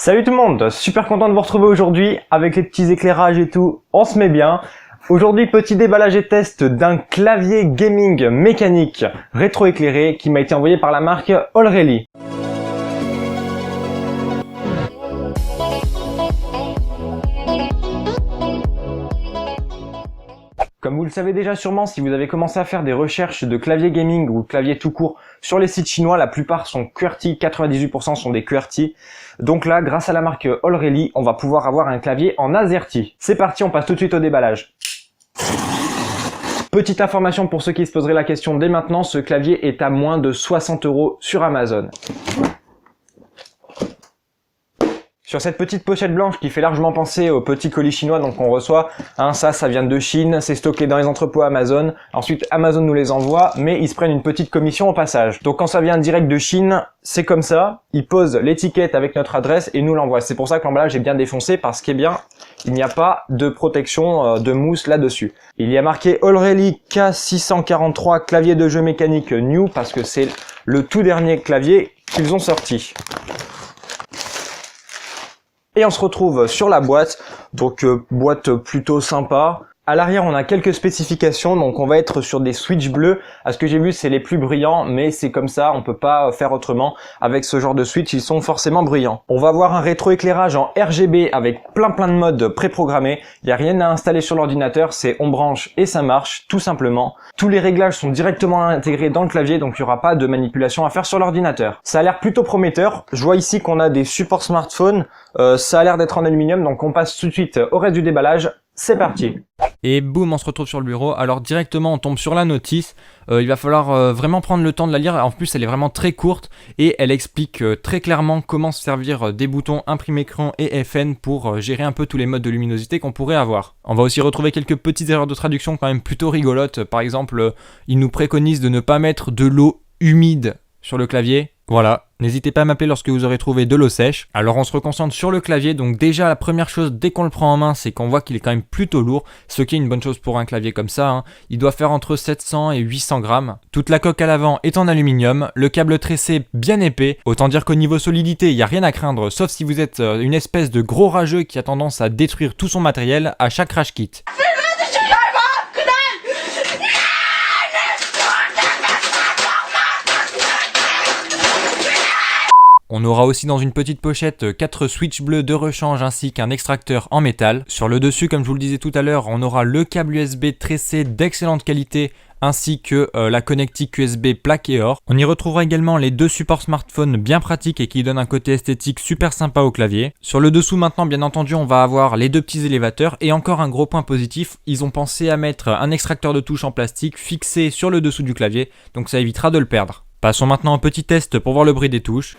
Salut tout le monde, super content de vous retrouver aujourd'hui avec les petits éclairages et tout, on se met bien. Aujourd'hui, petit déballage et test d'un clavier gaming mécanique rétro-éclairé qui m'a été envoyé par la marque Allrally. Comme vous le savez déjà sûrement, si vous avez commencé à faire des recherches de clavier gaming ou clavier tout court sur les sites chinois, la plupart sont QWERTY, 98% sont des QWERTY. Donc là, grâce à la marque Allrally, on va pouvoir avoir un clavier en AZERTY. C'est parti, on passe tout de suite au déballage. Petite information pour ceux qui se poseraient la question dès maintenant, ce clavier est à moins de 60 € sur Amazon. Sur cette petite pochette blanche qui fait largement penser au petit colis chinois donc qu'on reçoit, ça vient de Chine, c'est stocké dans les entrepôts Amazon. Ensuite Amazon nous les envoie, mais ils se prennent une petite commission au passage. Donc quand ça vient direct de Chine, c'est comme ça, ils posent l'étiquette avec notre adresse et nous l'envoient. C'est pour ça que l'emballage est bien défoncé parce qu'il n'y a pas de protection de mousse là-dessus. Il y a marqué Allrally K643 clavier de jeu mécanique new parce que c'est le tout dernier clavier qu'ils ont sorti. Et on se retrouve sur la boîte, donc boîte plutôt sympa. À l'arrière, on a quelques spécifications, donc on va être sur des switches bleus. À ce que j'ai vu, c'est les plus brillants, mais c'est comme ça, on peut pas faire autrement. Avec ce genre de switch, ils sont forcément brillants. On va avoir un rétroéclairage en RGB avec plein de modes préprogrammés. Il n'y a rien à installer sur l'ordinateur, c'est on branche et ça marche, tout simplement. Tous les réglages sont directement intégrés dans le clavier, donc il n'y aura pas de manipulation à faire sur l'ordinateur. Ça a l'air plutôt prometteur. Je vois ici qu'on a des supports smartphone. Ça a l'air d'être en aluminium, donc on passe tout de suite au reste du déballage. C'est parti. Et boum, on se retrouve sur le bureau. Alors directement on tombe sur la notice. Il va falloir vraiment prendre le temps de la lire. En plus elle est vraiment très courte et elle explique très clairement comment se servir des boutons imprime écran et FN pour gérer un peu tous les modes de luminosité qu'on pourrait avoir. On va aussi retrouver quelques petites erreurs de traduction quand même plutôt rigolotes. Par exemple, il nous préconise de ne pas mettre de l'eau humide sur le clavier. Voilà, n'hésitez pas à m'appeler lorsque vous aurez trouvé de l'eau sèche. Alors on se reconcentre sur le clavier, donc déjà la première chose dès qu'on le prend en main, c'est qu'on voit qu'il est quand même plutôt lourd, ce qui est une bonne chose pour un clavier comme ça. Il doit faire entre 700 et 800 grammes. Toute la coque à l'avant est en aluminium, le câble tressé bien épais, autant dire qu'au niveau solidité, il n'y a rien à craindre, sauf si vous êtes une espèce de gros rageux qui a tendance à détruire tout son matériel à chaque crash kit. On aura aussi dans une petite pochette 4 switches bleus de rechange ainsi qu'un extracteur en métal. Sur le dessus, comme je vous le disais tout à l'heure, on aura le câble USB tressé d'excellente qualité ainsi que la connectique USB plaqué or. On y retrouvera également les deux supports smartphone bien pratiques et qui donnent un côté esthétique super sympa au clavier. Sur le dessous maintenant, bien entendu, on va avoir les deux petits élévateurs et encore un gros point positif, ils ont pensé à mettre un extracteur de touche en plastique fixé sur le dessous du clavier, donc ça évitera de le perdre. Passons maintenant au petit test pour voir le bruit des touches.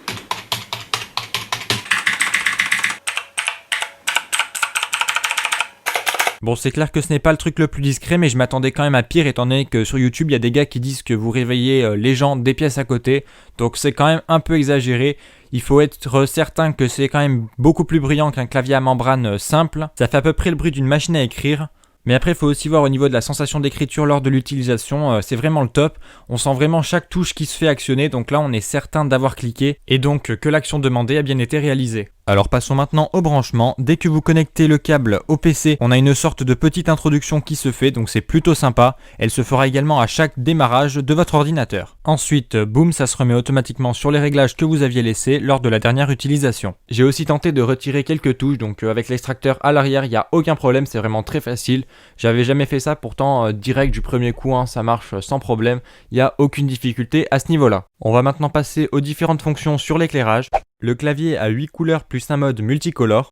Bon, c'est clair que ce n'est pas le truc le plus discret, mais je m'attendais quand même à pire étant donné que sur YouTube, il y a des gars qui disent que vous réveillez les gens des pièces à côté. Donc c'est quand même un peu exagéré. Il faut être certain que c'est quand même beaucoup plus brillant qu'un clavier à membrane simple. Ça fait à peu près le bruit d'une machine à écrire. Mais après, il faut aussi voir au niveau de la sensation d'écriture lors de l'utilisation, c'est vraiment le top. On sent vraiment chaque touche qui se fait actionner, donc là on est certain d'avoir cliqué et donc que l'action demandée a bien été réalisée. Alors passons maintenant au branchement. Dès que vous connectez le câble au PC, on a une sorte de petite introduction qui se fait, donc c'est plutôt sympa. Elle se fera également à chaque démarrage de votre ordinateur. Ensuite, boum, ça se remet automatiquement sur les réglages que vous aviez laissés lors de la dernière utilisation. J'ai aussi tenté de retirer quelques touches, donc avec l'extracteur à l'arrière, il n'y a aucun problème, c'est vraiment très facile. J'avais jamais fait ça, pourtant direct du premier coup, ça marche sans problème. Il n'y a aucune difficulté à ce niveau-là. On va maintenant passer aux différentes fonctions sur l'éclairage. Le clavier a 8 couleurs plus un mode multicolore.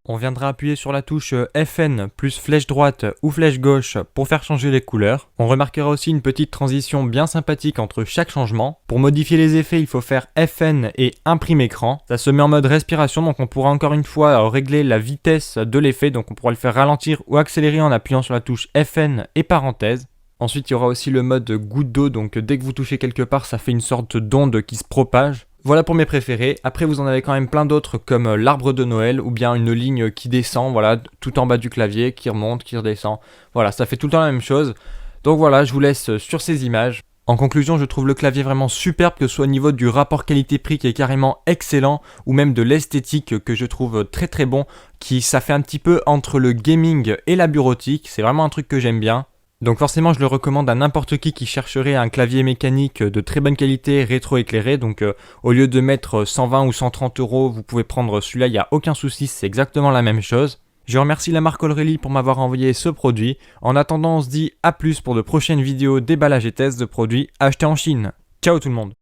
On viendra appuyer sur la touche FN plus flèche droite ou flèche gauche pour faire changer les couleurs. On remarquera aussi une petite transition bien sympathique entre chaque changement. Pour modifier les effets, il faut faire FN et imprime écran. Ça se met en mode respiration, donc on pourra encore une fois régler la vitesse de l'effet. Donc on pourra le faire ralentir ou accélérer en appuyant sur la touche FN et parenthèse. Ensuite, il y aura aussi le mode goutte d'eau, donc dès que vous touchez quelque part, ça fait une sorte d'onde qui se propage. Voilà pour mes préférés. Après, vous en avez quand même plein d'autres comme l'arbre de Noël ou bien une ligne qui descend, voilà, tout en bas du clavier, qui remonte, qui redescend. Voilà, ça fait tout le temps la même chose. Donc voilà, je vous laisse sur ces images. En conclusion, je trouve le clavier vraiment superbe, que ce soit au niveau du rapport qualité-prix qui est carrément excellent, ou même de l'esthétique que je trouve très très bon, ça fait un petit peu entre le gaming et la bureautique, c'est vraiment un truc que j'aime bien. Donc forcément je le recommande à n'importe qui chercherait un clavier mécanique de très bonne qualité, rétro-éclairé, donc au lieu de mettre 120 ou 130 euros, vous pouvez prendre celui-là, il n'y a aucun souci, c'est exactement la même chose. Je remercie la marque Aurelie pour m'avoir envoyé ce produit. En attendant, on se dit à plus pour de prochaines vidéos déballage et tests de produits achetés en Chine. Ciao tout le monde!